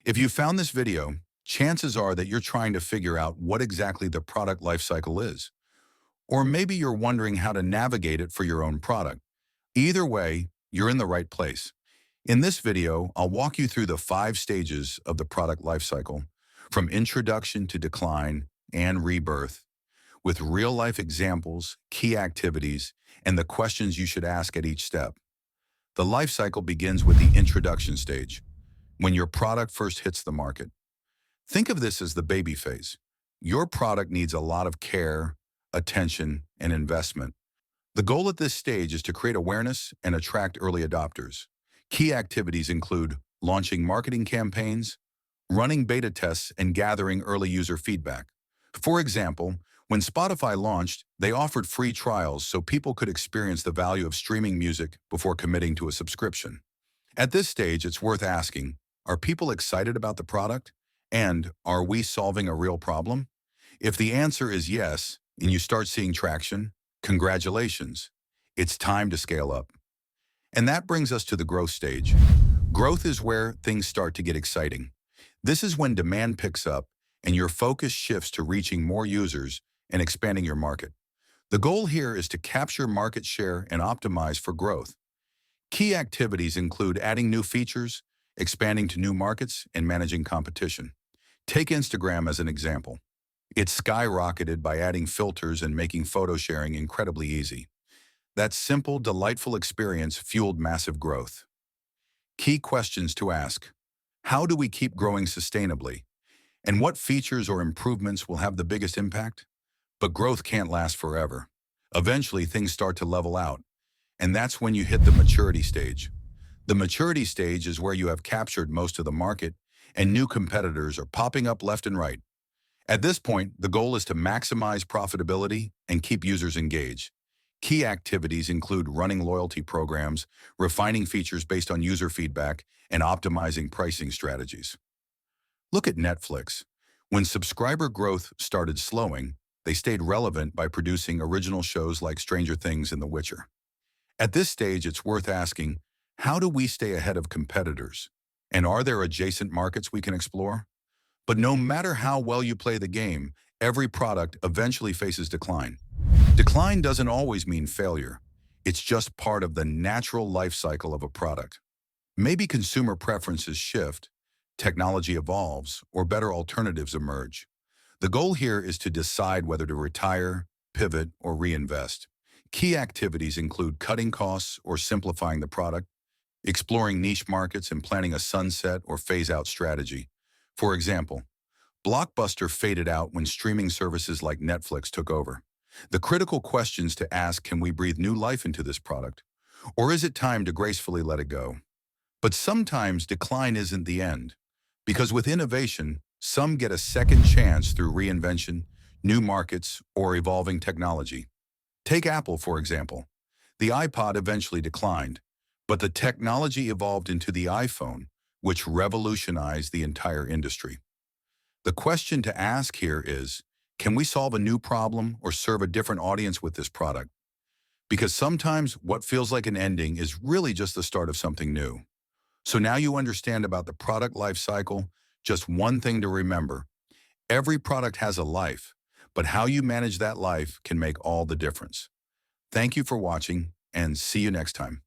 If you found this video, chances are that you're trying to figure out what exactly the product lifecycle is. Or maybe you're wondering how to navigate it for your own product. Either way, you're in the right place. In this video, I'll walk you through the 5 stages of the product lifecycle, from introduction to decline and rebirth, with real-life examples, key activities, and the questions you should ask at each step. The lifecycle begins with the introduction stage, when your product first hits the market. Think of this as the baby phase. Your product needs a lot of care, attention, and investment. The goal at this stage is to create awareness and attract early adopters. Key activities include launching marketing campaigns, running beta tests, and gathering early user feedback. For example, when Spotify launched, they offered free trials so people could experience the value of streaming music before committing to a subscription. At this stage, it's worth asking, are people excited about the product? And are we solving a real problem? If the answer is yes, and you start seeing traction, congratulations, it's time to scale up. And that brings us to the growth stage. Growth is where things start to get exciting. This is when demand picks up and your focus shifts to reaching more users and expanding your market. The goal here is to capture market share and optimize for growth. Key activities include adding new features, expanding to new markets, and managing competition. Take Instagram as an example. It skyrocketed by adding filters and making photo sharing incredibly easy. That simple, delightful experience fueled massive growth. Key questions to ask. How do we keep growing sustainably? And what features or improvements will have the biggest impact? But growth can't last forever. Eventually, things start to level out, and that's when you hit the maturity stage. The maturity stage is where you have captured most of the market, and new competitors are popping up left and right. At this point, the goal is to maximize profitability and keep users engaged. Key activities include running loyalty programs, refining features based on user feedback, and optimizing pricing strategies. Look at Netflix. When subscriber growth started slowing, they stayed relevant by producing original shows like Stranger Things and The Witcher. At this stage, it's worth asking, how do we stay ahead of competitors? And are there adjacent markets we can explore? But no matter how well you play the game, every product eventually faces decline. Decline doesn't always mean failure. It's just part of the natural life cycle of a product. Maybe consumer preferences shift, technology evolves, or better alternatives emerge. The goal here is to decide whether to retire, pivot, or reinvest. Key activities include cutting costs or simplifying the product, exploring niche markets, and planning a sunset or phase-out strategy. For example, Blockbuster faded out when streaming services like Netflix took over. The critical questions to ask: can we breathe new life into this product? Or is it time to gracefully let it go? But sometimes decline isn't the end, because with innovation, some get a second chance through reinvention, new markets, or evolving technology. Take Apple, for example. The iPod eventually declined, but the technology evolved into the iPhone, which revolutionized the entire industry. The question to ask here is, can we solve a new problem or serve a different audience with this product? Because sometimes what feels like an ending is really just the start of something new. So now you understand about the product life cycle. Just one thing to remember: every product has a life, but how you manage that life can make all the difference. Thank you for watching, and see you next time.